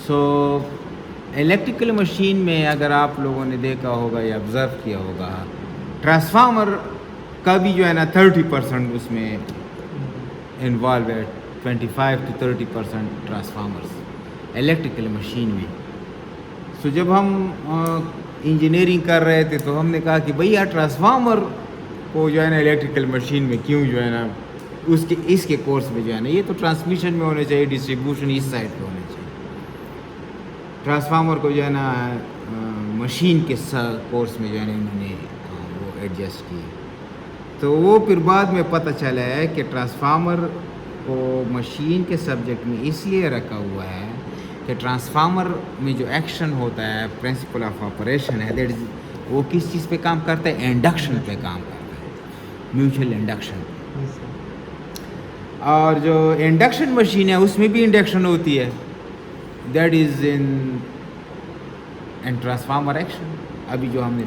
So electrical machine में अगर आप लोगों ने देखा होगा या ऑब्ज़र्व किया होगा, ट्रांसफार्मर का भी जो है ना 30% उसमें इन्वॉल्व है, 25 to 30% ट्रांसफार्मर्स इलेक्ट्रिकल मशीन में। सो जब हम इंजीनियरिंग कर रहे थे तो हमने कहा कि भैया ट्रांसफार्मर को जो है ना इलेक्ट्रिकल मशीन में क्यों जो है ना उसके इसके कोर्स में जो है ना, ये तो ट्रांसमिशन में होने चाहिए, डिस्ट्रीब्यूशन इस साइड पे होने चाहिए। ट्रांसफार्मर को जो है ना मशीन के कोर्स में जो है ना इन्होंने वो एडजस्ट किए। तो वो फिर बाद में पता चला है कि ट्रांसफार्मर को मशीन के सब्जेक्ट में इसलिए रखा हुआ है कि ट्रांसफार्मर में जो एक्शन होता है, प्रिंसिपल ऑफ ऑपरेशन है, दैट इज वो किस चीज़ पे काम करता है, इंडक्शन पे काम करता है, म्यूचुअल इंडक्शन। और जो इंडक्शन मशीन है उसमें भी इंडक्शन होती है, that is in transformer action. अभी जो हमने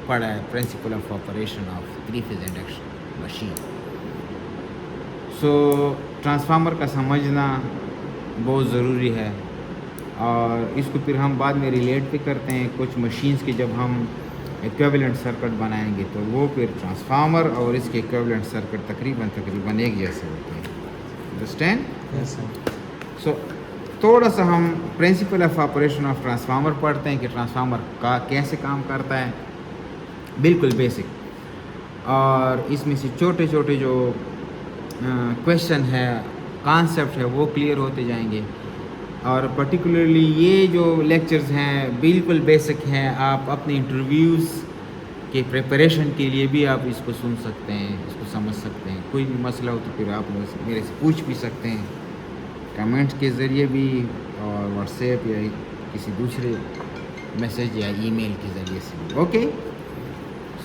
पढ़ा है principle of operation of three phase induction machine. So transformer का समझना बहुत ज़रूरी है, और इसको फिर हम बाद में रिलेट भी करते हैं कुछ मशीन्स के। जब हम इक्विवेलेंट सर्किट बनाएंगे तो वो फिर ट्रांसफार्मर और इसके इक्विवेलेंट सर्किट तकरीबन एक जैसे होते हैं। अंडरस्टैंड? Yes sir. सो थोड़ा सा हम principal of operation of transformer पढ़ते हैं कि ट्रांसफार्मर का कैसे काम करता है, बिल्कुल बेसिक। और इसमें से छोटे छोटे जो क्वेश्चन है, कॉन्सेप्ट है, वो क्लियर होते जाएंगे। और पर्टिकुलरली ये जो लेक्चर्स हैं बिल्कुल बेसिक हैं, आप अपने इंटरव्यूज़ के प्रिपरेशन के लिए भी आप इसको सुन सकते हैं, इसको समझ सकते हैं। कोई भी मसला हो तो फिर आप मेरे से पूछ भी सकते हैं कमेंट के ज़रिए भी, और व्हाट्सएप या किसी दूसरे मैसेज या ईमेल के ज़रिए से भी। ओके,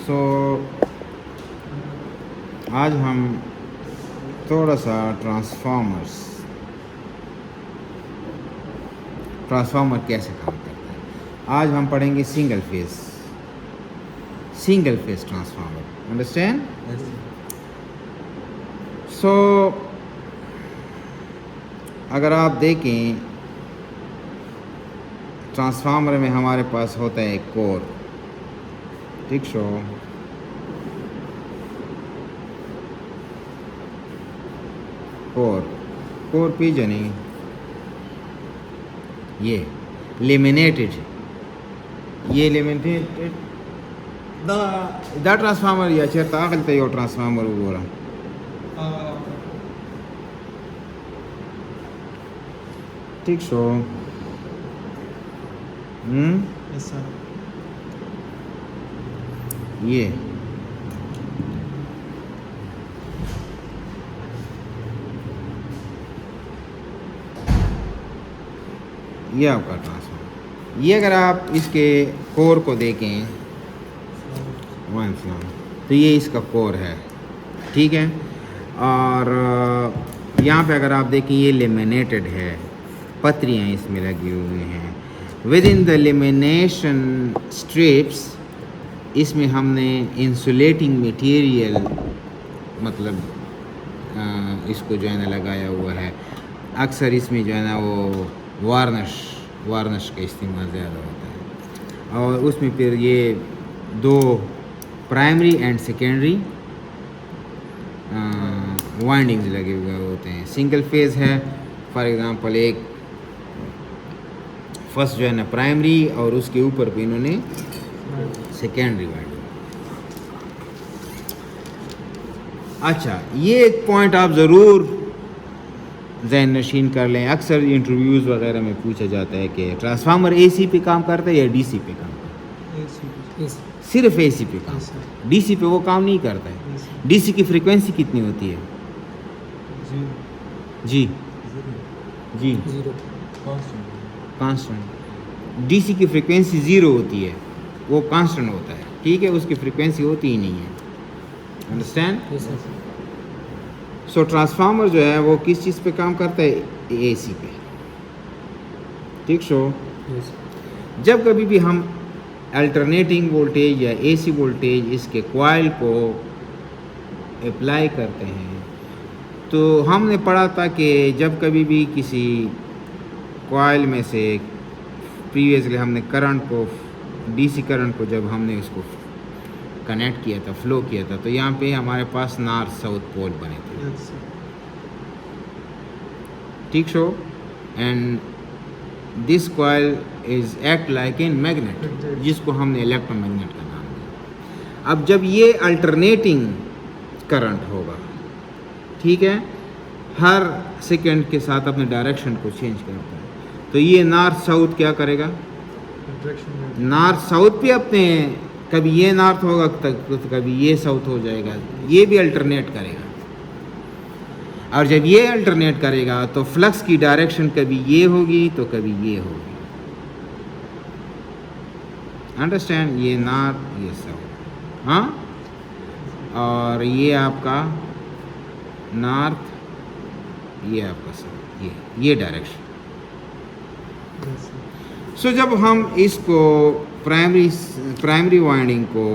सो आज हम थोड़ा सा ट्रांसफार्मर कैसे काम करता है आज हम पढ़ेंगे। Single phase transformer. अंडरस्टैंड? सो अगर आप देखें ट्रांसफार्मर में हमारे पास होता है एक कोर, ठीक सो कोर पी जनी ये लेमिनेटेड दा ट्रांसफार्मर या चेता अगलता यो ट्रांसफार्मर बोला ठीक सो यस सर। ये आपका ट्रांसफार्मर। ये अगर आप इसके कोर को देखें तो ये इसका कोर है, ठीक है। और यहाँ पे अगर आप देखें ये लेमिनेटेड है, पत्रियाँ इसमें लगी हुई हैं। With in the lamination strips इसमें हमने इंसुलेटिंग मटेरियल मतलब इसको जो है ना लगाया हुआ है। अक्सर इसमें जो है ना वो वार्निश का इस्तेमाल ज़्यादा होता है। और उसमें फिर ये दो प्राइमरी एंड सेकेंडरी वाइंडिंग्स लगे हुए होते हैं। सिंगल फेज़ है, फॉर एग्ज़ाम्पल एक फर्स्ट जो है ना प्राइमरी और उसके ऊपर भी इन्होंने सेकेंडरी वाइंडिंग। अच्छा, ये एक पॉइंट आप ज़रूर ज़हन नशीन कर लें। अक्सर इंटरव्यूज़ वगैरह में पूछा जाता है कि ट्रांसफार्मर एसी पे काम करता है या डीसी पे काम करता है। सिर्फ एसी पे काम करता है, डीसी पे वो काम नहीं करता है। डीसी की फ्रीक्वेंसी कितनी होती है? जी कांस्टेंट। डीसी की फ्रीक्वेंसी 0 होती है, वो कांस्टेंट होता है, ठीक है, उसकी फ्रीक्वेंसी होती ही नहीं है। अंडरस्टैंड? सो ट्रांसफार्मर जो है वो किस चीज़ पे काम करता है? एसी पे, ठीक। सो जब कभी भी हम अल्टरनेटिंग वोल्टेज या एसी वोल्टेज इसके कॉइल को अप्लाई करते हैं तो हमने पढ़ा था कि जब कभी भी किसी कॉइल में से प्रीवियसली हमने करंट को, डीसी करंट को जब हमने उसको कनेक्ट किया था, फ्लो किया था, तो यहाँ पे हमारे पास नॉर्थ साउथ पोल बने थे। Yes, sir. ठीक show, and this coil is act like an magnet, Magnet. जिसको हमने इलेक्ट्रोमैग्नेट का नाम दिया। अब जब ये अल्टरनेटिंग करंट होगा, ठीक है, हर सेकेंड के साथ अपने डायरेक्शन को चेंज करता है, तो ये नॉर्थ साउथ क्या करेगा, Direction में. नॉर्थ साउथ पे अपने, कभी ये नॉर्थ होगा तो कभी ये साउथ हो जाएगा, ये भी अल्टरनेट करेगा। और जब ये अल्टरनेट करेगा तो फ्लक्स की डायरेक्शन कभी ये होगी तो कभी ये होगी। अंडरस्टैंड, ये नॉर्थ ये साउथ, हाँ, और ये आपका नॉर्थ, ये आपका साउथ, ये डायरेक्शन। Yes, sir. सो जब हम इसको प्राइमरी वाइंडिंग को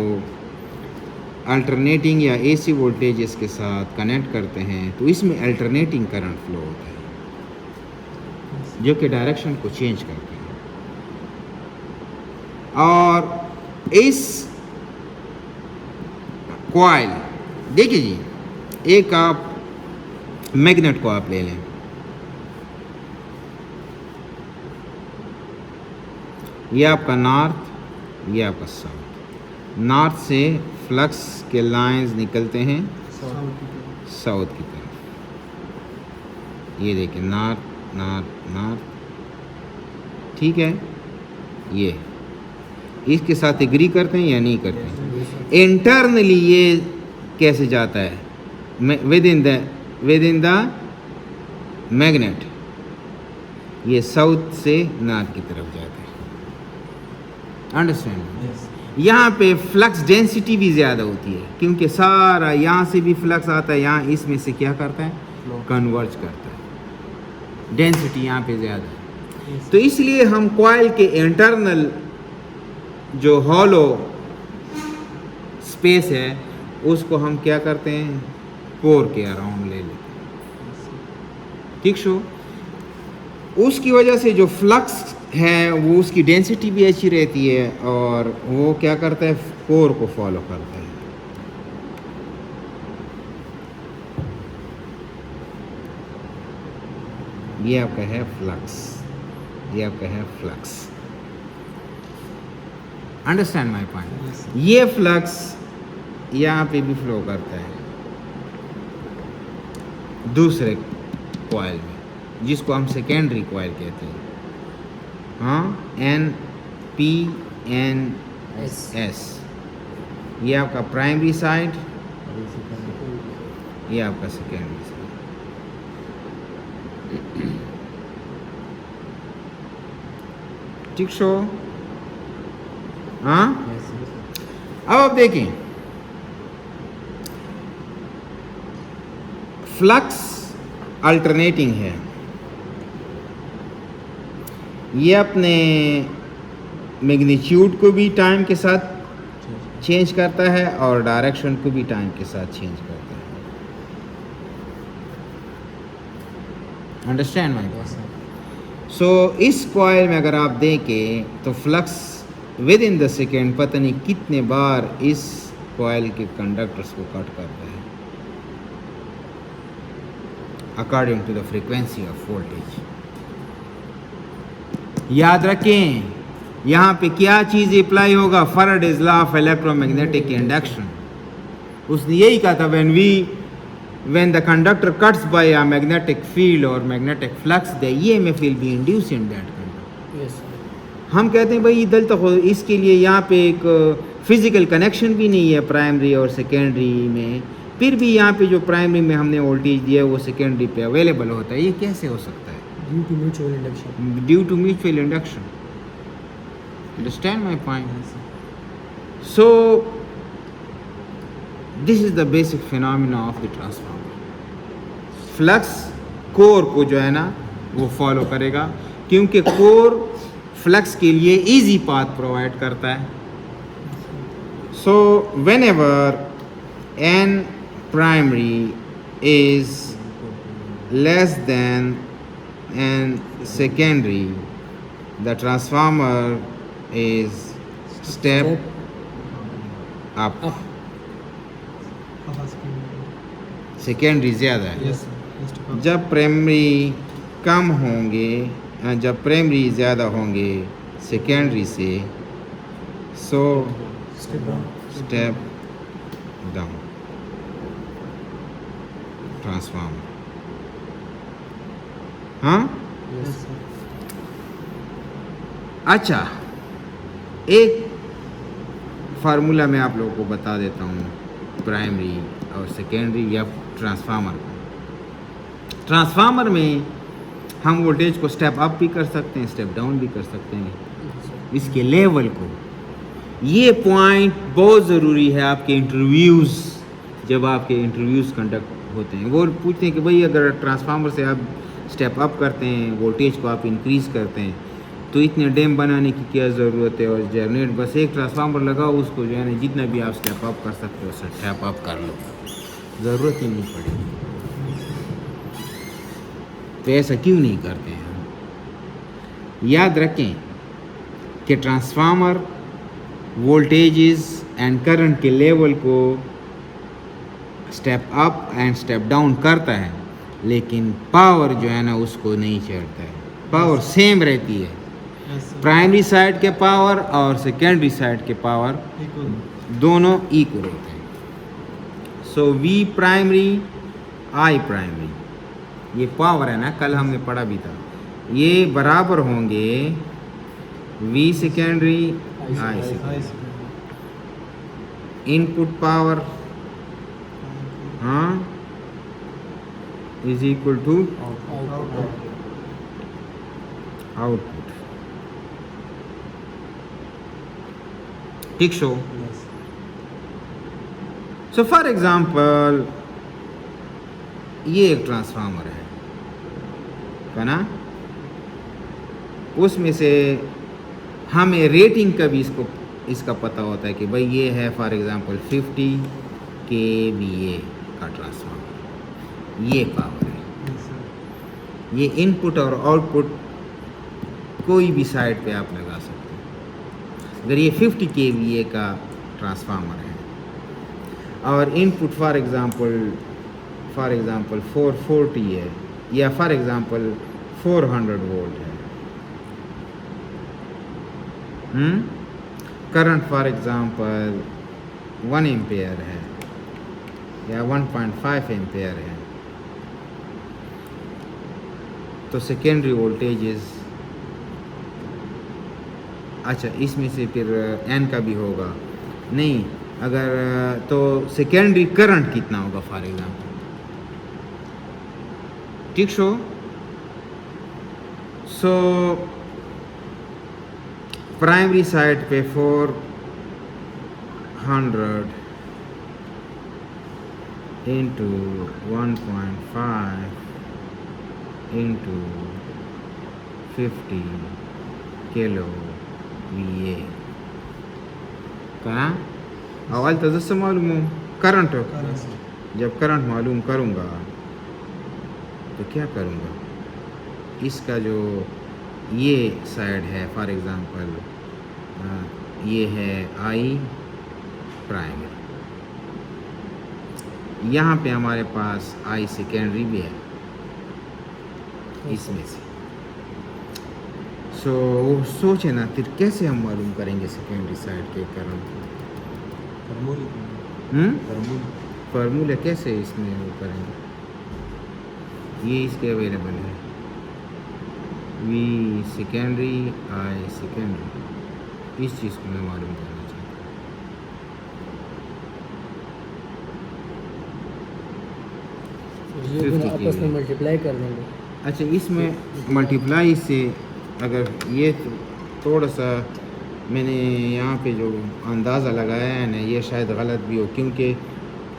अल्टरनेटिंग या एसी वोल्टेजेस के साथ कनेक्ट करते हैं, तो इसमें अल्टरनेटिंग करंट फ्लो होता है Yes, sir. जो कि डायरेक्शन को चेंज करते हैं। और इस कॉइल, देखिए जी, एक आप मैग्नेट को आप ले लें, ये आपका नॉर्थ, ये आपका साउथ। नॉर्थ से फ्लक्स के लाइंस निकलते हैं South की तरफ. साउथ की तरफ। ये देखिए, नॉर्थ नॉर्थ नॉर्थ, ठीक है। ये इसके साथ एग्री करते हैं या नहीं करते हैं? Yes, sir. इंटरनली ये कैसे जाता है, विद इन द मैग्नेट, ये साउथ से नॉर्थ की तरफ जाता है। अंडरस्टैंड? Yes. यहाँ पे फ्लक्स डेंसिटी भी ज़्यादा होती है, क्योंकि सारा यहाँ से भी फ्लक्स आता है, यहाँ इसमें से क्या करता है, Flow. कन्वर्ज करता है, डेंसिटी यहाँ पे ज़्यादा है। Yes, तो इसलिए हम कॉइल के इंटरनल जो हॉलो स्पेस है उसको हम क्या करते हैं, कोर के अराउंड ले लेते हैं। sir. ठीक शो, उसकी वजह से जो फ्लक्स है वो, उसकी डेंसिटी भी अच्छी रहती है, और वो क्या करता है, कोर को फॉलो करता है। ये आपका है फ्लक्स, ये आपका है flux. Understand my point? Yes, sir. ये फ्लक्स यहाँ पे भी फ्लो करता है दूसरे कॉइल में, जिसको हम सेकेंडरी कॉइल कहते हैं, हाँ, NPNS। ये आपका प्राइमरी साइड, ये आपका सेकेंडरी साइड। ठीक शो, हाँ। Yes, sir. अब आप देखें, फ्लक्स अल्टरनेटिंग है, ये अपने मैग्नीट्यूड को भी टाइम के साथ चेंज करता है और डायरेक्शन को भी टाइम के साथ चेंज करता है। Understand my? Yes, sir. सो इस कॉइल में अगर आप देखें तो flux with in the second पता नहीं कितने बार इस कॉइल के कंडक्टर्स को कट करता है, according to the frequency of voltage. याद रखें, यहाँ पे क्या चीज़ अप्लाई होगा, Faraday's law of electromagnetic induction. उसने यही कहा था, when the conductor cuts by a magnetic field or magnetic flux, the EMF will be induced in that conductor. Yes, sir. हम कहते हैं भाई इधर तक, इसके लिए यहाँ पे एक फिजिकल कनेक्शन भी नहीं है प्राइमरी और सेकेंडरी में, फिर भी यहाँ पे जो प्राइमरी में हमने वोल्टेज दिया है वो सेकेंडरी पे अवेलेबल होता है। ये कैसे हो सकता है? Due to mutual induction. Due to mutual induction. Understand my point? Yes, sir. So this is the basic phenomena of the transformer. Flux core को जो है ना वो फॉलो करेगा, क्योंकि कोर फ्लक्स के लिए इजी पाथ प्रोवाइड करता है। So when ever n primary is less than and secondary, the transformer is step up. Up. Half a second. Secondary ज़्यादा है. Yes, sir. Yes, step up. जब primary कम होंगे, जब primary ज़्यादा होंगे सेकेंडरी से, सो Step down. Step down transformer. हाँ, Yes, sir. अच्छा, एक फार्मूला मैं आप लोगों को बता देता हूँ प्राइमरी और सेकेंडरी या ट्रांसफार्मर का. ट्रांसफार्मर में हम वोल्टेज को स्टेप अप भी कर सकते हैं, स्टेप डाउन भी कर सकते हैं, Yes, sir. इसके लेवल को. ये पॉइंट बहुत ज़रूरी है आपके इंटरव्यूज़, जब आपके इंटरव्यूज़ कंडक्ट होते हैं. वो पूछते हैं कि भाई अगर ट्रांसफार्मर से आप स्टेप अप करते हैं, वोल्टेज को आप इंक्रीज़ करते हैं, तो इतने डैम बनाने की क्या ज़रूरत है, और जनरेट बस एक ट्रांसफार्मर लगाओ, उसको जो है ना जितना भी आप स्टेप अप कर सकते हो स्टेप अप कर लो, ज़रूरत ही नहीं पड़ेगी. तो ऐसा क्यों नहीं करते हैं हम? याद रखें कि ट्रांसफार्मर वोल्टेजेस एंड करंट के लेवल को step up and step down करता है, लेकिन पावर जो है ना उसको नहीं चढ़ता है. पावर सेम रहती है. Yes, sir. प्राइमरी साइड के पावर और सेकेंडरी साइड के पावर Equal. दोनों इक्वल होते हैं. So we primary I primary, ये पावर है ना, कल हमने पढ़ा भी था, ये बराबर होंगे V secondary I I secondary. see. Input power हाँ is equal to Out. Output. ठीक शो. Yes. सो फॉर एग्जाम्पल ये एक ट्रांसफार्मर है ना, उसमें से हमें रेटिंग का भी इसका पता होता है कि भाई ये है फॉर एग्जांपल 50 kVA का ट्रांसफार्मर, ये पावर है. Yes, sir. ये इनपुट और आउटपुट कोई भी साइड पे आप लगा सकते हैं. अगर ये 50 kVA का ट्रांसफार्मर है और इनपुट फॉर एग्जांपल 440 है या फॉर एग्जांपल 400 वोल्ट है, करंट फॉर एग्जांपल 1 एम्पेयर है या 1.5 एम्पेयर है, तो सेकेंडरी वोल्टेजेस, अच्छा इसमें से फिर एन का भी होगा नहीं, अगर तो सेकेंडरी करंट कितना होगा फॉर एग्जांपल. ठीक सो प्राइमरी साइड पे 400 इंटू 1.5 इंटू 50 किलो VA कहाँ अवल तो जैसे मालूम हो करंट हो. Correct, sir. जब करंट मालूम करूँगा तो क्या करूँगा, इसका जो ये साइड है फॉर एग्जांपल ये है आई प्राइमरी, यहाँ पे हमारे पास आई सेकेंडरी भी है इसमें से. सो सोचे ना फिर कैसे हम मालूम करेंगे सेकेंडरी साइड के करंट. फार्मूला कैसे इसमें वो करेंगे, ये इसके अवेलेबल है वी सेकेंडरी आई सेकेंडरी. इस चीज़ को मैं मालूम करना चाहता ये 50 दोनों आपस में kVA. मल्टीप्लाई कर देंगे. अच्छा इसमें मल्टीप्लाई से अगर ये थोड़ा सा मैंने यहाँ पे जो अंदाज़ा लगाया है ना, ये शायद गलत भी हो, क्योंकि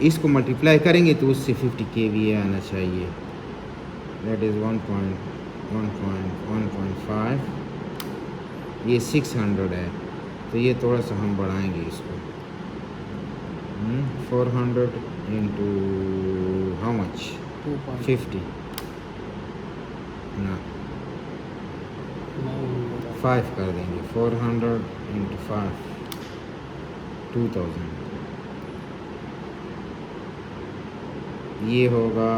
इसको मल्टीप्लाई करेंगे तो उससे 50 kVA आना चाहिए. दैट इज़ 1.5, ये 600 है, तो ये थोड़ा सा हम बढ़ाएंगे इसको. 400 इंटू हाउ मच 2.5. 50 ना 5 कर देंगे, 400 इंटू 5 2000, ये होगा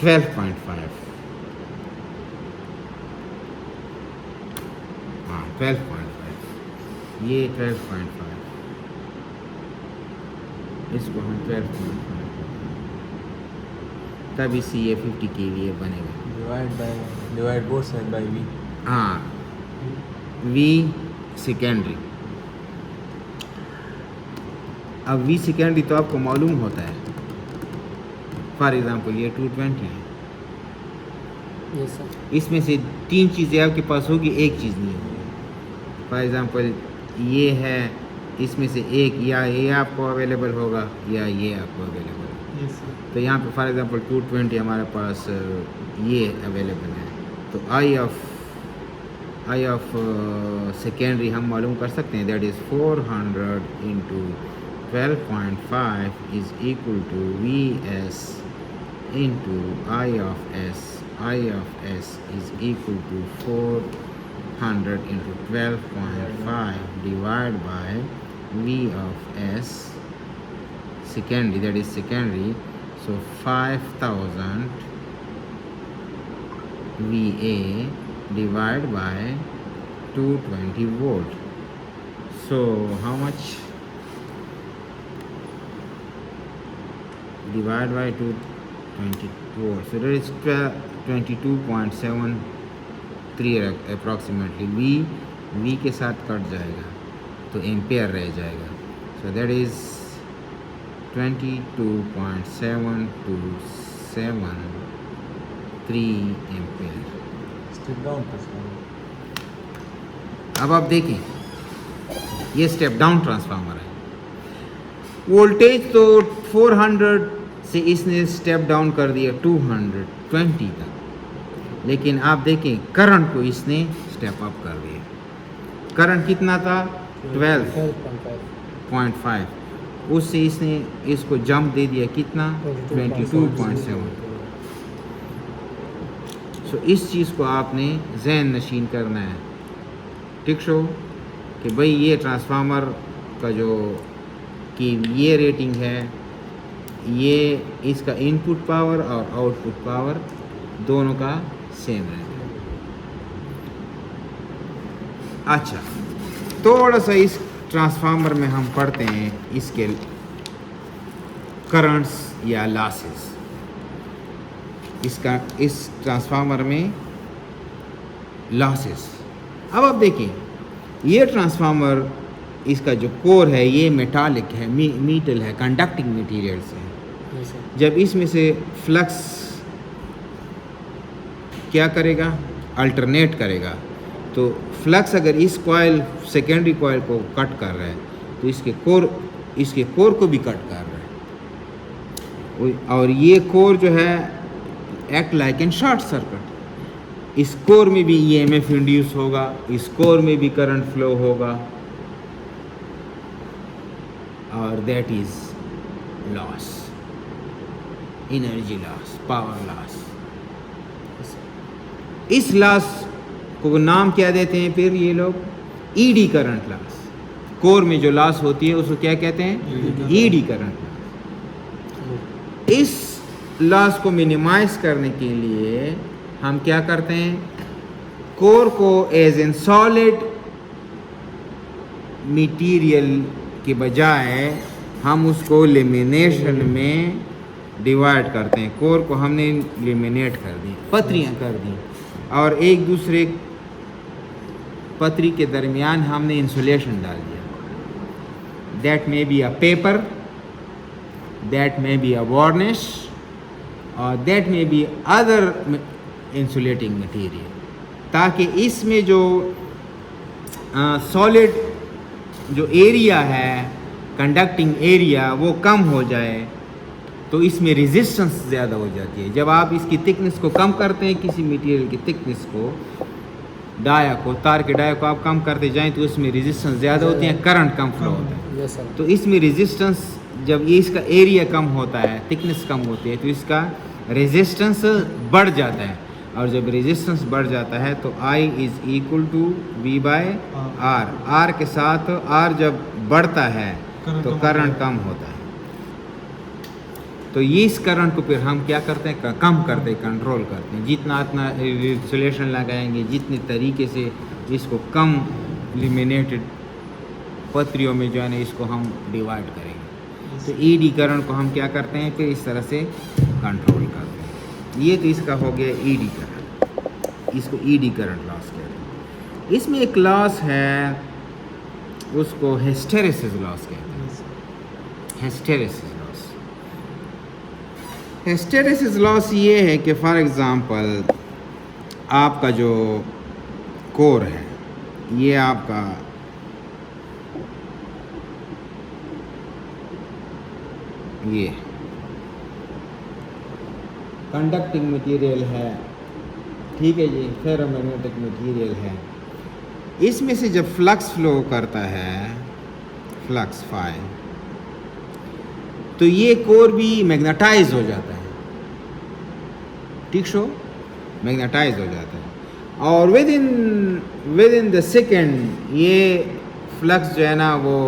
12.5, हाँ 12.5, ये 12.5, इसको हम 12.5, तब इससे ये 50 kVA बनेगा। Divide both side by V। हाँ, V सेकेंडरी। अब V सेकेंडरी तो आपको मालूम होता है, फॉर एग्ज़ाम्पल ये 220 है, यस सर। इसमें से 3 चीज़ें आपके पास होगी, एक चीज़ नहीं होगी। फॉर एग्ज़ाम्पल ये है, इसमें से एक या ये आपको अवेलेबल होगा या ये आपको अवेलेबल होगा। Yes sir. तो यहाँ पे फॉर एग्ज़ाम्पल 220 हमारे पास ये अवेलेबल है, तो आई ऑफ सेकेंडरी हम मालूम कर सकते हैं, that is 400 into 12.5 is equal to VS into I of S is equal to 400 into 12.5 divide by V of S secondary, that is secondary, so 5000 VA divided by 220 volt, so how much, divide by 220 volt, so that is 22.73 approximately। V के साथ cut जाएगा तो ampere रह जाएगा, so that is 22.7273 ampere. Step down transformer. अब आप देखें, ये स्टेप डाउन ट्रांसफार्मर है, वोल्टेज तो 400 से इसने स्टेप डाउन कर दिया 220 तक, लेकिन आप देखें करंट को इसने स्टेप अप कर दिया। करंट कितना था? 12.5, उससे इसने इसको जंप दे दिया कितना? 22.7। सो इस चीज़ को आपने ज़हन नशीन करना है, ठीक शो, कि भाई ये ट्रांसफार्मर का जो कि ये रेटिंग है, ये इसका इनपुट पावर और आउटपुट पावर दोनों का सेम है। अच्छा, थोड़ा सा इस ट्रांसफार्मर में हम पढ़ते हैं इसके करंट्स या लॉसेस। इस ट्रांसफार्मर में लॉसेस। अब आप देखिए, ये ट्रांसफार्मर, इसका जो कोर है ये मेटालिक है, मीटल है, कंडक्टिंग मटेरियल से है। Yes sir. जब इसमें से फ्लक्स क्या करेगा? अल्टरनेट करेगा। तो फ्लक्स अगर इस कॉइल सेकेंडरी कॉइल को कट कर रहा है तो इसके कोर को भी कट कर रहा है, और ये कोर जो है act like an short circuit. इस कोर में भी EMF इंड्यूस होगा, इस कोर में भी करंट फ्लो होगा, और that is loss, energy loss, power loss. इस लॉस को नाम क्या देते हैं फिर ये लोग? ED current loss. कोर में जो लॉस होती है उसको क्या कहते हैं? ED current loss. इस लॉस को मिनिमाइज करने के लिए हम क्या करते हैं? कोर को एज एन सॉलिड मटेरियल के बजाय हम उसको लेमिनेशन में डिवाइड करते हैं। कोर को हमने लेमिनेट कर दी, पत्रियां कर दी, और एक दूसरे पत्री के दरमियान हमने इंसुलेशन डाल दिया। That may be a paper, that may be a varnish, और that may be other insulating material, ताकि इसमें जो सॉलिड जो एरिया है, कंडक्टिंग एरिया, वो कम हो जाए, तो इसमें रेजिस्टेंस ज़्यादा हो जाती है। जब आप इसकी थिकनेस को कम करते हैं, किसी मटेरियल की थिकनेस को, डाया को, तार के डाया को आप कम करते जाएं, तो इसमें रेजिस्टेंस ज़्यादा होती है, करंट कम फ्लो होता है। Yes sir. तो इसमें रेजिस्टेंस, जब ये इसका एरिया कम होता है, थिकनेस कम होती है, तो इसका रेजिस्टेंस बढ़ जाता है, और जब रेजिस्टेंस बढ़ जाता है तो I is equal to V by R। R के साथ R जब बढ़ता है तो करंट कम होता है। तो ये इस करंट को फिर हम क्या करते हैं, कम करते हैं, कंट्रोल करते हैं। जितना इतना इंसुलेशन लगाएंगे, जितने तरीके से इसको कम लिमिनेटेड पत्रियों में जो है ना इसको हम डिवाइड करेंगे। तो ईडी करंट को हम क्या करते हैं, फिर इस तरह से कंट्रोल करते हैं। ये तो इसका हो गया ईडी करंट, इसको ईडी करंट लॉस कहते हैं। इसमें एक लॉस है, उसको हिस्टेरेसिस लॉस कहते हैं। हिस्टेरेसिस लॉस, हिस्टेरेसिस लॉस ये है कि फॉर एग्ज़ाम्पल आपका जो कोर है, ये आपका ये कंडक्टिंग मटेरियल है, ठीक है जी, फेरोमैग्नेटिक मटेरियल है। इसमें से जब फ्लक्स फ्लो करता है, फ्लक्स फाई, तो ये कोर भी मैग्नेटाइज हो जाता है, ठीक शो, मैग्नेटाइज हो जाता है। और विद इन द सेकेंड ये फ्लक्स जो है ना वो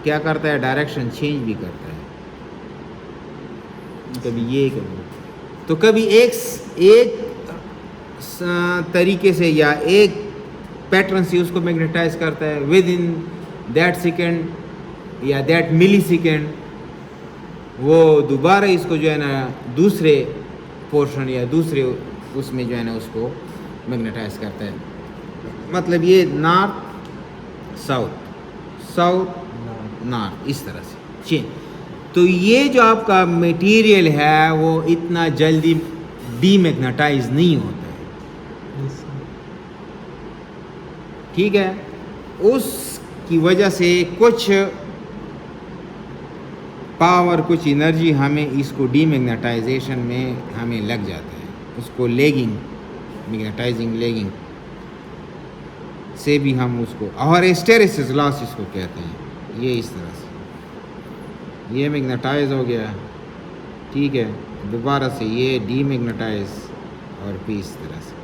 क्या करता है, डायरेक्शन चेंज भी करता है। कभी ये तो कभी एक तरीके से या एक पैटर्न से उसको मैग्नेटाइज करता है। विद इन दैट सेकेंड या दैट मिली सेकेंड वो दोबारा इसको जो है ना दूसरे पोर्शन या दूसरे उसमें जो है ना उसको मैग्नेटाइज करता है। मतलब ये नॉर्थ साउथ, साउथ नॉर्थ, इस तरह से चेंज। तो ये जो आपका मटेरियल है वो इतना जल्दी डीमैग्नेटाइज नहीं होता है, ठीक है। उसकी वजह से कुछ पावर, कुछ एनर्जी हमें इसको डीमैग्नेटाइजेशन में हमें लग जाता है। उसको लेगिंग, मैग्नेटाइजिंग लेगिंग से भी हम उसको, और हिस्टेरेसिस लॉस इसको कहते हैं। ये इस तरह से ये मैग्नेटाइज हो गया, ठीक है, दोबारा से ये डीमैग्नेटाइज और भी इस तरह से।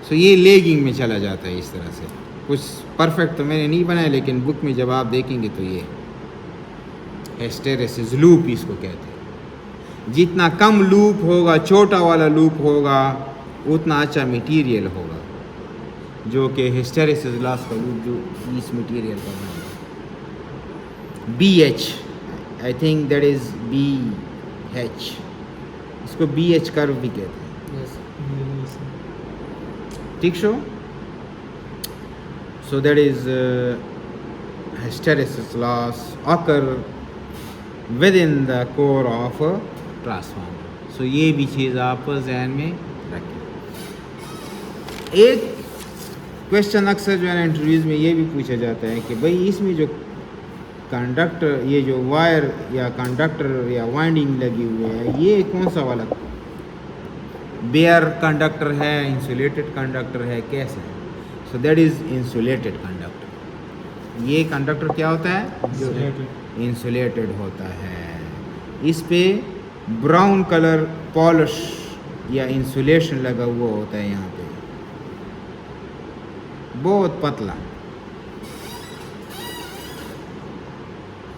सो ये लेगिंग में चला जाता है इस तरह से। कुछ परफेक्ट तो मैंने नहीं बनाया, लेकिन बुक में जब आप देखेंगे तो ये हिस्टेरेसिस लूप इसको कहते हैं। जितना कम लूप होगा, छोटा वाला लूप होगा, उतना अच्छा मटेरियल होगा, जो कि हिस्टेरेसिस लॉस का लूप जो इस मटेरियल का नाम है BH, I think that is BH, इसको BH कर्व भी कहते हैं, ठीक शो। So that is hysteresis loss occur within the core of a transformer. So ये भी चीज़ आप जहन में रखें। एक क्वेश्चन अक्सर जो है ना इंटरव्यूज़ में ये भी पूछा जाता है कि भाई इसमें जो कंडक्टर, ये जो वायर या कंडक्टर या वाइंडिंग लगी हुई है, ये कौन सा वाला, बेयर कंडक्टर है, इंसुलेटेड कंडक्टर है, कैसे है? सो दैट इज़ इंसुलेटेड कंडक्टर। ये कंडक्टर क्या होता है, जो इंसुलेटेड होता है। इस पे ब्राउन कलर पॉलिश या इंसुलेशन लगा हुआ होता है, यहाँ पे बहुत पतला,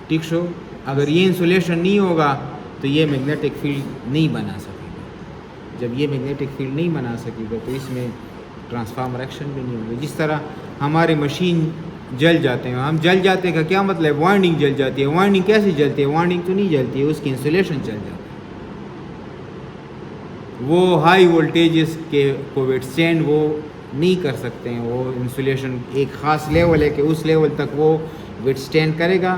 ठीक शो। अगर ये इंसुलेशन नहीं होगा तो ये मैग्नेटिक फील्ड नहीं बना सकेगा। जब ये मैग्नेटिक फील्ड नहीं बना सकेगा तो इसमें ट्रांसफार्मर एक्शन भी नहीं होगा। जिस तरह हमारी मशीन जल जाते हैं, हम जल जाते का क्या मतलब, वाइंडिंग जल जाती है। वाइंडिंग कैसे जलती है, वाइंडिंग तो नहीं जलती है, उसकी इंसुलेशन चल जाती है। वो हाई वोल्टेजेस के को विथस्टैंड वो नहीं कर सकते हैं। वो इंसुलेशन एक ख़ास लेवल है कि उस लेवल तक वो विथस्टैंड करेगा,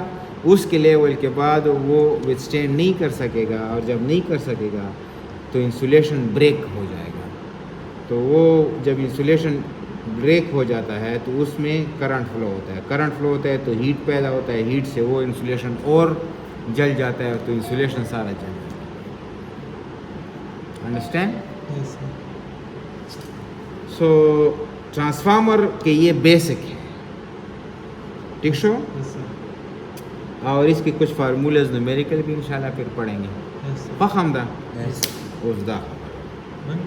उसके लेवल के बाद वो विथस्टैंड नहीं कर सकेगा, और जब नहीं कर सकेगा तो इंसुलेशन ब्रेक हो जाएगा। तो वो जब इंसुलेशन ब्रेक हो जाता है तो उसमें करंट फ्लो होता है। करंट फ्लो होता है तो हीट पैदा होता है, हीट से वो इंसुलेशन और जल जाता है, तो इंसुलेशन सारा जल जाता है। अंडरस्टैंड? सो ट्रांसफार्मर के ये बेसिक है, ठीक शो। और इसके कुछ फार्मूलाज न्यूमेरिकल भी इंशाल्लाह फिर पढ़ेंगे। फ़हमदा? उसदा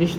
Yes, sir.